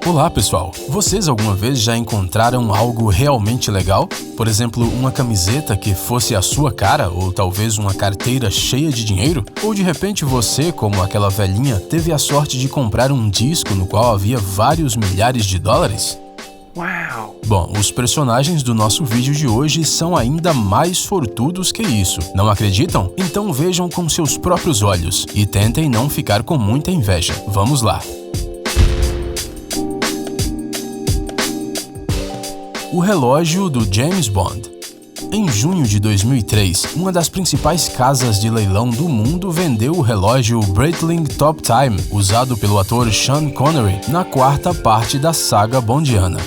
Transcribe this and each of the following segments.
Olá pessoal, vocês alguma vez já encontraram algo realmente legal? Por exemplo, uma camiseta que fosse a sua cara ou talvez uma carteira cheia de dinheiro? Ou de repente você, como aquela velhinha, teve a sorte de comprar um disco no qual havia vários milhares de dólares? Uau! Bom, os personagens do nosso vídeo de hoje são ainda mais sortudos que isso. Não acreditam? Então vejam com seus próprios olhos e tentem não ficar com muita inveja. Vamos lá! O relógio do James Bond. Em junho de 2003, uma das principais casas de leilão do mundo vendeu o relógio Breitling Top Time, usado pelo ator Sean Connery na quarta parte da saga bondiana.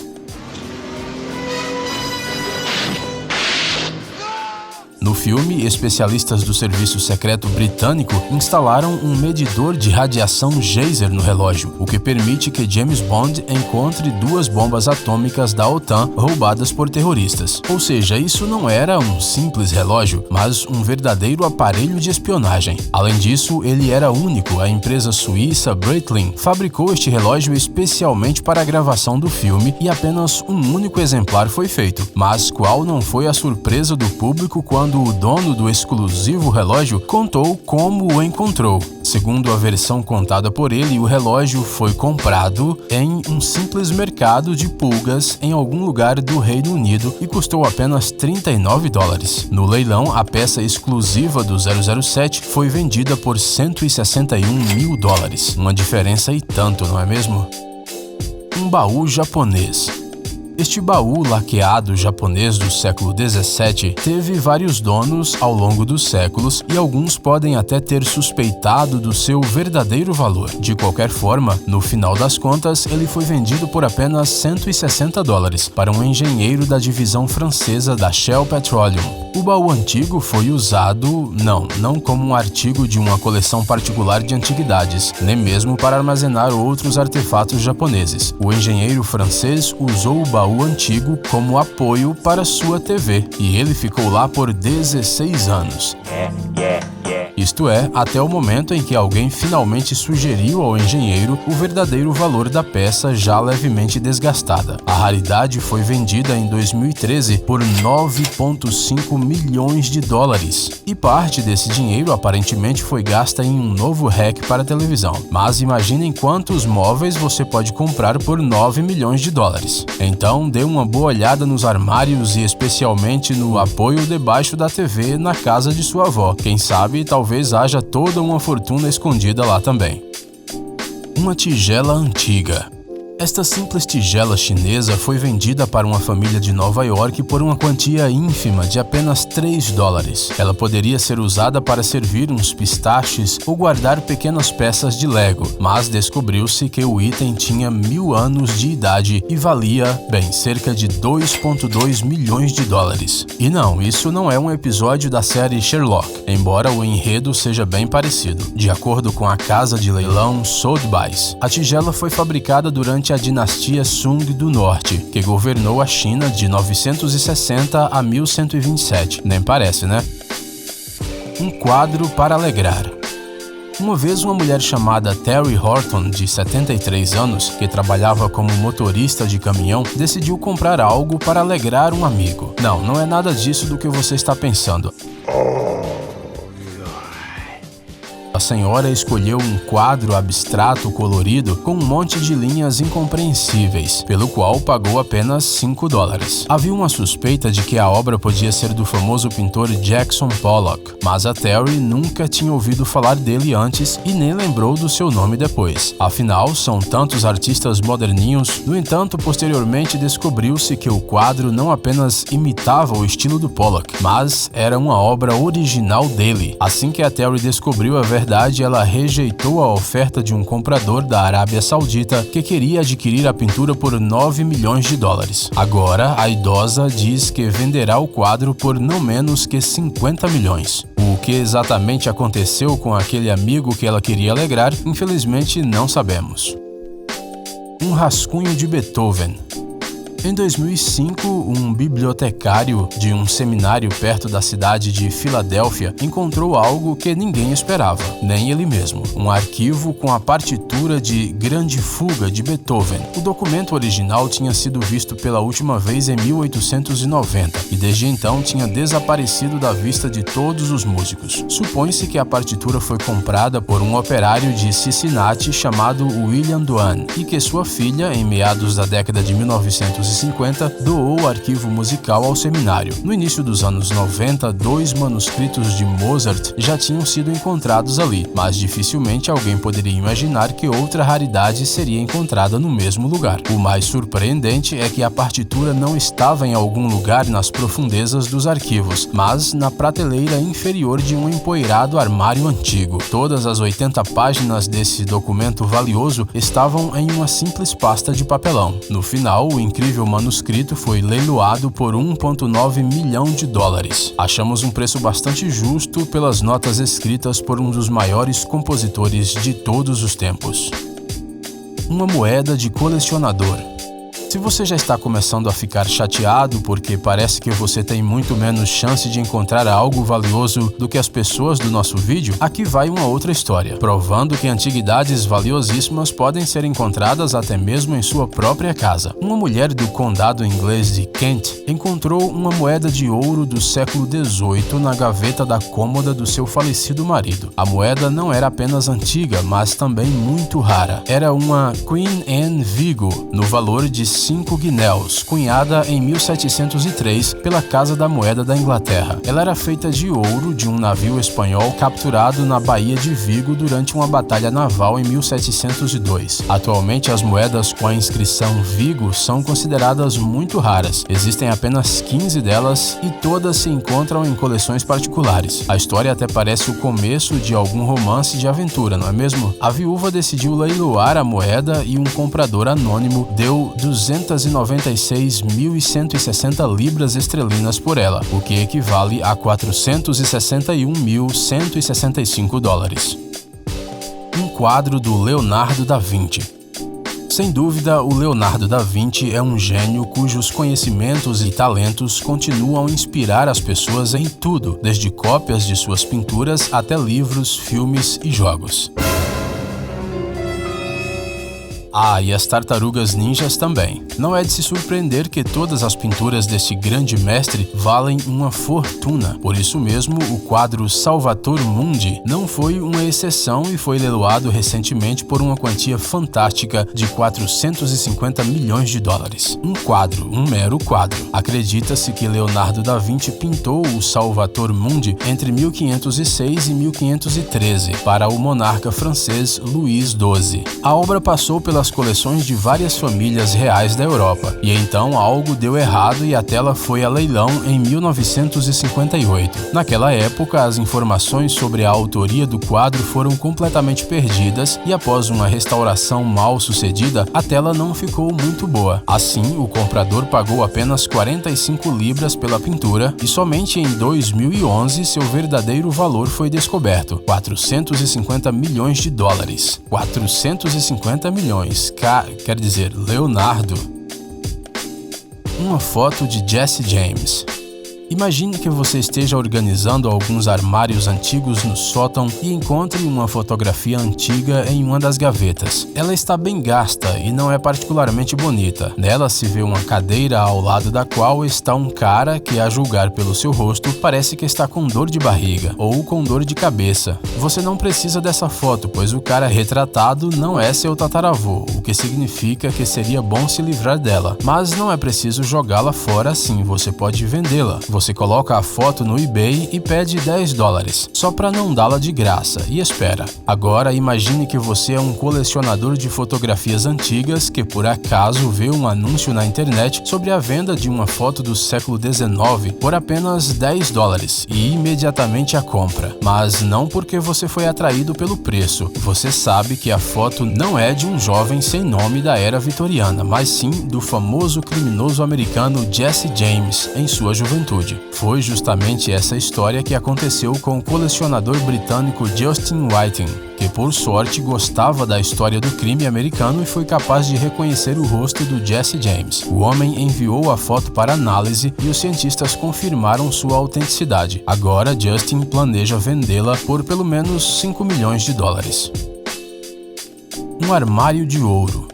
No filme, especialistas do serviço secreto britânico instalaram um medidor de radiação geyser no relógio, o que permite que James Bond encontre duas bombas atômicas da OTAN roubadas por terroristas. Ou seja, isso não era um simples relógio, mas um verdadeiro aparelho de espionagem. Além disso, ele era único. A empresa suíça Breitling fabricou este relógio especialmente para a gravação do filme e apenas um único exemplar foi feito. Mas qual não foi a surpresa do público quando o dono do exclusivo relógio contou como o encontrou. Segundo a versão contada por ele, o relógio foi comprado em um simples mercado de pulgas em algum lugar do Reino Unido e custou apenas $39. No leilão, a peça exclusiva do 007 foi vendida por $161 mil. Uma diferença e tanto, não é mesmo? Um baú japonês. Este baú laqueado japonês do século XVII teve vários donos ao longo dos séculos e alguns podem até ter suspeitado do seu verdadeiro valor. De qualquer forma, no final das contas, ele foi vendido por apenas $160 para um engenheiro da divisão francesa da Shell Petroleum. O baú antigo foi usado, não como um artigo de uma coleção particular de antiguidades, nem mesmo para armazenar outros artefatos japoneses. O engenheiro francês usou o baú antigo como apoio para sua TV, e ele ficou lá por 16 anos. Isto é, até o momento em que alguém finalmente sugeriu ao engenheiro o verdadeiro valor da peça já levemente desgastada. A raridade foi vendida em 2013 por $9,5 milhões. E parte desse dinheiro aparentemente foi gasta em um novo rack para televisão. Mas imaginem quantos móveis você pode comprar por $9 milhões. Então dê uma boa olhada nos armários e especialmente no apoio debaixo da TV na casa de sua avó. Quem sabe, talvez haja toda uma fortuna escondida lá também. Uma tigela antiga. Esta simples tigela chinesa foi vendida para uma família de Nova York por uma quantia ínfima de apenas $3. Ela poderia ser usada para servir uns pistaches ou guardar pequenas peças de Lego, mas descobriu-se que o item tinha 1000 anos de idade e valia, cerca de $2,2 milhões. E não, isso não é um episódio da série Sherlock, embora o enredo seja bem parecido. De acordo com a casa de leilão Sotheby's, a tigela foi fabricada durante a dinastia Sung do Norte, que governou a China de 960 a 1127. Nem parece, né? Um quadro para alegrar. Uma vez uma mulher chamada Terry Horton, de 73 anos, que trabalhava como motorista de caminhão, decidiu comprar algo para alegrar um amigo. Não é nada disso do que você está pensando. A senhora escolheu um quadro abstrato colorido com um monte de linhas incompreensíveis, pelo qual pagou apenas $5. Havia uma suspeita de que a obra podia ser do famoso pintor Jackson Pollock, mas a Terry nunca tinha ouvido falar dele antes e nem lembrou do seu nome depois. Afinal, são tantos artistas moderninhos. No entanto, posteriormente descobriu-se que o quadro não apenas imitava o estilo do Pollock, mas era uma obra original dele. Assim que a Terry descobriu a verdade, ela rejeitou a oferta de um comprador da Arábia Saudita que queria adquirir a pintura por $9 milhões. Agora, a idosa diz que venderá o quadro por não menos que 50 milhões. O que exatamente aconteceu com aquele amigo que ela queria alegrar, infelizmente não sabemos. Um rascunho de Beethoven. Em 2005, um bibliotecário de um seminário perto da cidade de Filadélfia encontrou algo que ninguém esperava, nem ele mesmo: um arquivo com a partitura de Grande Fuga de Beethoven. O documento original tinha sido visto pela última vez em 1890 e desde então tinha desaparecido da vista de todos os músicos. Supõe-se que a partitura foi comprada por um operário de Cincinnati chamado William Duane e que sua filha, em meados da década de 1950, doou o arquivo musical ao seminário. No início dos anos 90, 2 manuscritos de Mozart já tinham sido encontrados ali, mas dificilmente alguém poderia imaginar que outra raridade seria encontrada no mesmo lugar. O mais surpreendente é que a partitura não estava em algum lugar nas profundezas dos arquivos, mas na prateleira inferior de um empoeirado armário antigo. Todas as 80 páginas desse documento valioso estavam em uma simples pasta de papelão. No final, o incrível manuscrito foi leiloado por $1,9 milhão. Achamos um preço bastante justo pelas notas escritas por um dos maiores compositores de todos os tempos. Uma moeda de colecionador. Se você já está começando a ficar chateado porque parece que você tem muito menos chance de encontrar algo valioso do que as pessoas do nosso vídeo, aqui vai uma outra história, provando que antiguidades valiosíssimas podem ser encontradas até mesmo em sua própria casa. Uma mulher do condado inglês de Kent encontrou uma moeda de ouro do século XVIII na gaveta da cômoda do seu falecido marido. A moeda não era apenas antiga, mas também muito rara. Era uma Queen Anne Vigo, no valor de 5 guinéus, cunhada em 1703 pela Casa da Moeda da Inglaterra. Ela era feita de ouro de um navio espanhol capturado na Baía de Vigo durante uma batalha naval em 1702. Atualmente, as moedas com a inscrição Vigo são consideradas muito raras. Existem apenas 15 delas e todas se encontram em coleções particulares. A história até parece o começo de algum romance de aventura, não é mesmo? A viúva decidiu leiloar a moeda e um comprador anônimo deu 296.160 libras esterlinas por ela, o que equivale a $461.165. Um quadro do Leonardo da Vinci. Sem dúvida, o Leonardo da Vinci é um gênio cujos conhecimentos e talentos continuam a inspirar as pessoas em tudo, desde cópias de suas pinturas até livros, filmes e jogos. Ah, e as tartarugas ninjas também. Não é de se surpreender que todas as pinturas desse grande mestre valem uma fortuna. Por isso mesmo, o quadro Salvator Mundi não foi uma exceção e foi leiloado recentemente por uma quantia fantástica de $450 milhões. Um quadro, um mero quadro. Acredita-se que Leonardo da Vinci pintou o Salvator Mundi entre 1506 e 1513 para o monarca francês Luís XII. A obra passou pelas coleções de várias famílias reais da Europa, e então algo deu errado e a tela foi a leilão em 1958. Naquela época, as informações sobre a autoria do quadro foram completamente perdidas e após uma restauração mal sucedida, a tela não ficou muito boa. Assim, o comprador pagou apenas 45 libras pela pintura e somente em 2011 seu verdadeiro valor foi descoberto: $450 milhões. 450 milhões. Quer dizer, Leonardo. Uma foto de Jesse James. Imagine que você esteja organizando alguns armários antigos no sótão e encontre uma fotografia antiga em uma das gavetas. Ela está bem gasta e não é particularmente bonita. Nela se vê uma cadeira ao lado da qual está um cara que, a julgar pelo seu rosto, parece que está com dor de barriga ou com dor de cabeça. Você não precisa dessa foto, pois o cara retratado não é seu tataravô, o que significa que seria bom se livrar dela. Mas não é preciso jogá-la fora assim, você pode vendê-la. Você coloca a foto no eBay e pede $10, só para não dá-la de graça, e espera. Agora imagine que você é um colecionador de fotografias antigas que por acaso vê um anúncio na internet sobre a venda de uma foto do século XIX por apenas $10 e imediatamente a compra. Mas não porque você foi atraído pelo preço. Você sabe que a foto não é de um jovem sem nome da era vitoriana, mas sim do famoso criminoso americano Jesse James em sua juventude. Gold. Foi justamente essa história que aconteceu com o colecionador britânico Justin Whiting, que por sorte gostava da história do crime americano e foi capaz de reconhecer o rosto do Jesse James. O homem enviou a foto para análise e os cientistas confirmaram sua autenticidade. Agora Justin planeja vendê-la por pelo menos 5 milhões de dólares. Um armário de ouro.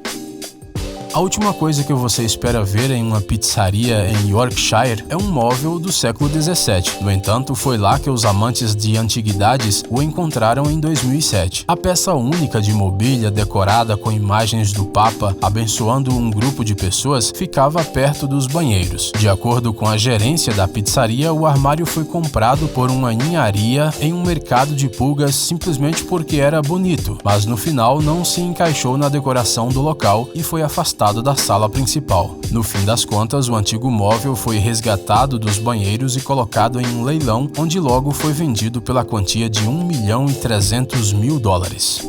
A última coisa que você espera ver em uma pizzaria em Yorkshire é um móvel do século XVII. No entanto, foi lá que os amantes de antiguidades o encontraram em 2007. A peça única de mobília decorada com imagens do Papa abençoando um grupo de pessoas ficava perto dos banheiros. De acordo com a gerência da pizzaria, o armário foi comprado por uma ninharia em um mercado de pulgas simplesmente porque era bonito, mas no final não se encaixou na decoração do local e foi afastado da sala principal. No fim das contas, o antigo móvel foi resgatado dos banheiros e colocado em um leilão, onde logo foi vendido pela quantia de $1.300.000.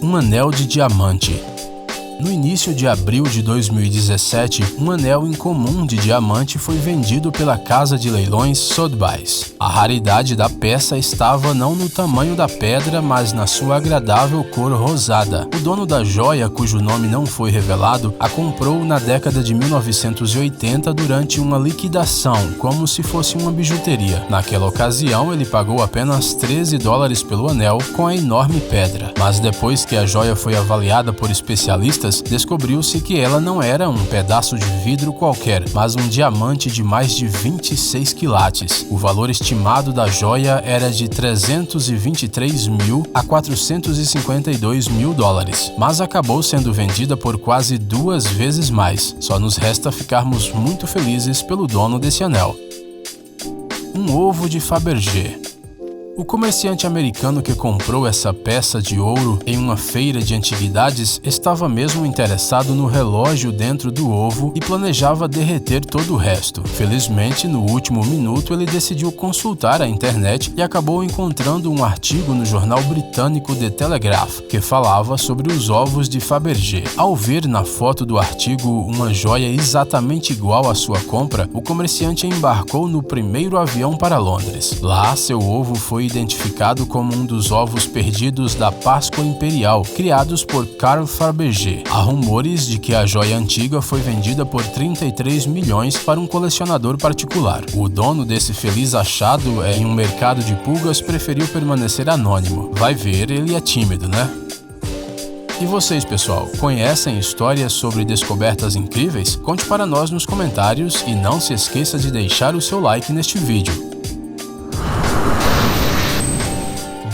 Um anel de diamante. No início de abril de 2017, um anel incomum de diamante foi vendido pela casa de leilões Sotheby's. A raridade da peça estava não no tamanho da pedra, mas na sua agradável cor rosada. O dono da joia, cujo nome não foi revelado, a comprou na década de 1980 durante uma liquidação, como se fosse uma bijuteria. Naquela ocasião, ele pagou apenas $13 pelo anel com a enorme pedra. Mas depois que a joia foi avaliada por especialistas, descobriu-se que ela não era um pedaço de vidro qualquer, mas um diamante de mais de 26 quilates. O valor estimado da joia era de $323.000 a $452.000, mas acabou sendo vendida por quase 2 vezes mais. Só nos resta ficarmos muito felizes pelo dono desse anel. Um ovo de Fabergé. O comerciante americano que comprou essa peça de ouro em uma feira de antiguidades estava mesmo interessado no relógio dentro do ovo e planejava derreter todo o resto. Felizmente, no último minuto, ele decidiu consultar a internet e acabou encontrando um artigo no jornal britânico The Telegraph que falava sobre os ovos de Fabergé. Ao ver na foto do artigo uma joia exatamente igual à sua compra, o comerciante embarcou no primeiro avião para Londres. Lá, seu ovo foi identificado como um dos ovos perdidos da Páscoa Imperial, criados por Carl Fabergé. Há rumores de que a joia antiga foi vendida por 33 milhões para um colecionador particular. O dono desse feliz achado em um mercado de pulgas preferiu permanecer anônimo. Vai ver, ele é tímido, né? E vocês, pessoal, conhecem histórias sobre descobertas incríveis? Conte para nós nos comentários e não se esqueça de deixar o seu like neste vídeo.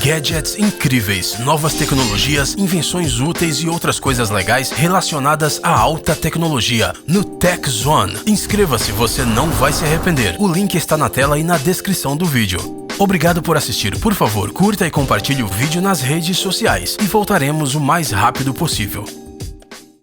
Gadgets incríveis, novas tecnologias, invenções úteis e outras coisas legais relacionadas à alta tecnologia no Tech Zone. Inscreva-se, você não vai se arrepender. O link está na tela e na descrição do vídeo. Obrigado por assistir. Por favor, curta e compartilhe o vídeo nas redes sociais e voltaremos o mais rápido possível.